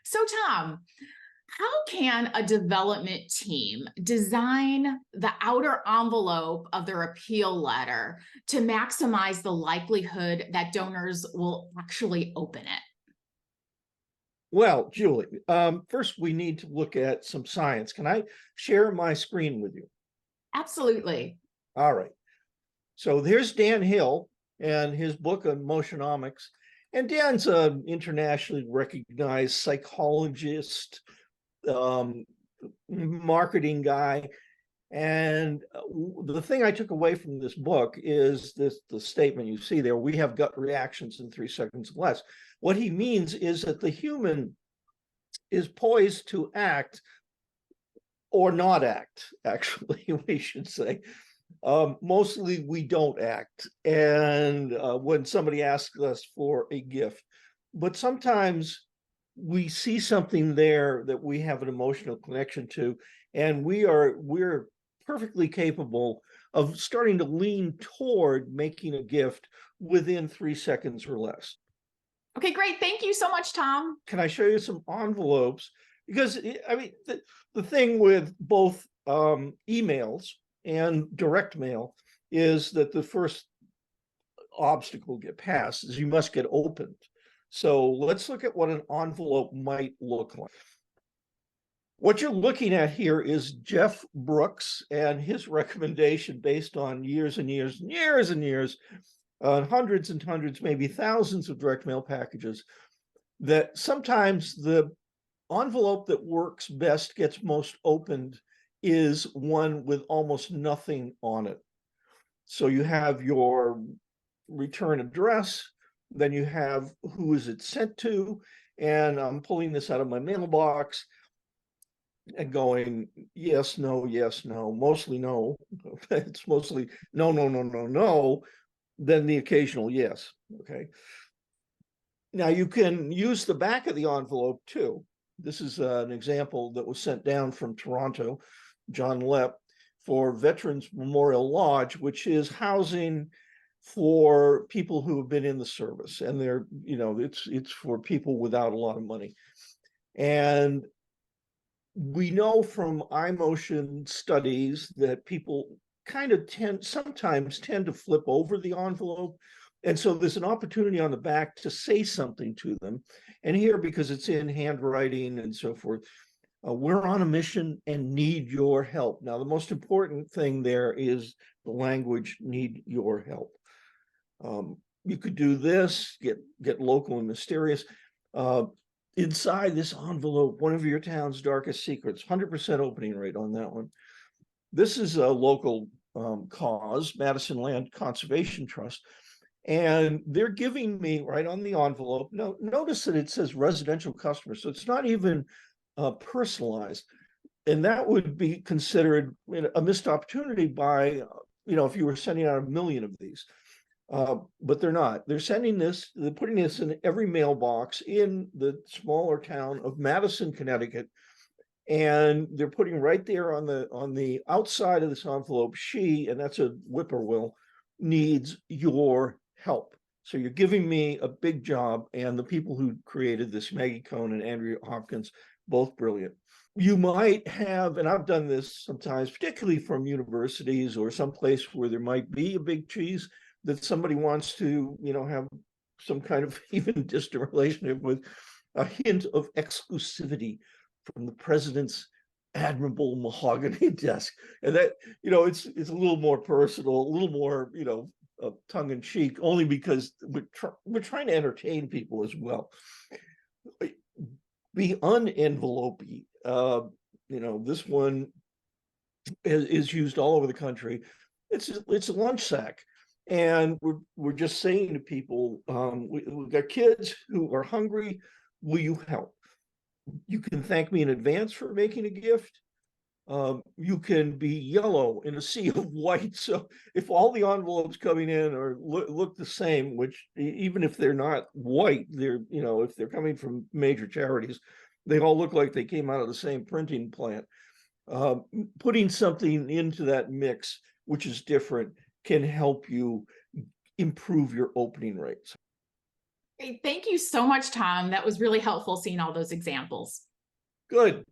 So, Tom, how can a development team design the outer envelope of their appeal letter to maximize the likelihood that donors will actually open it? Well, Julie, first we need to look at some science. Can I share my screen with you? Absolutely. All right. So here's Dan Hill and his book on motionomics. And Dan's an internationally recognized psychologist, um, marketing guy. And the thing I took away from this book is the statement you see there: we have gut reactions in 3 seconds or less. What he means is that the human is poised to act or not act, actually, we should say. Mostly we don't act. And when somebody asks us for a gift, but sometimes we see something there that we have an emotional connection to, and we're perfectly capable of starting to lean toward making a gift within 3 seconds or less. Okay, great. Thank you so much, Tom. Can I show you some envelopes? Because I mean, the thing with both emails and direct mail is that the first obstacle to get past is you must get opened. So let's look at what an envelope might look like. What you're looking at here is Jeff Brooks and his recommendation based on years and years and years and years, hundreds and hundreds, maybe thousands of direct mail packages, that sometimes the envelope that works best, gets most opened, is one with almost nothing on it. So you have your return address, then you have who is it sent to, and I'm pulling this out of my mailbox and going yes, no, mostly no. It's mostly no, no, no, no, no, then the occasional yes. Okay. Now you can use the back of the envelope too. This is an example that was sent down from Toronto, John Lepp, for Veterans Memorial Lodge, which is housing for people who have been in the service, and they're, it's for people without a lot of money. And we know from iMotion studies that people kind of sometimes tend to flip over the envelope. And so there's an opportunity on the back to say something to them. And here, because it's in handwriting and so forth, we're on a mission and need your help. Now, the most important thing there is the language, need your help. You could do this, get local and mysterious. Inside this envelope, one of your town's darkest secrets, 100% opening rate on that one. This is a local cause, Madison Land Conservation Trust. And they're giving me right on the envelope. No, notice that it says residential customer. So it's not even personalized. And that would be considered a missed opportunity by, if you were sending out 1 million of these. But they're not. They're putting this in every mailbox in the smaller town of Madison, Connecticut. And they're putting right there on the outside of this envelope, she, and that's a whippoorwill, needs your help. So you're giving me a big job, and the people who created this, Maggie Cohn and Andrea Hopkins, both brilliant. You might have, and I've done this sometimes, particularly from universities or someplace where there might be a big cheese that somebody wants to, have some kind of even distant relationship with, a hint of exclusivity from the president's admirable mahogany desk. And that, it's a little more personal, a little more, tongue in cheek, only because we're trying to entertain people as well. Be unenvelopey. This one is used all over the country. It's a lunch sack. And we're just saying to people, we've got kids who are hungry. Will you help? You can thank me in advance for making a gift. You can be yellow in a sea of white. So if all the envelopes coming in are look the same, which even if they're not white, they're, if they're coming from major charities, they all look like they came out of the same printing plant. Putting something into that mix, which is different, can help you improve your opening rates. Great. Thank you so much, Tom. That was really helpful seeing all those examples. Good.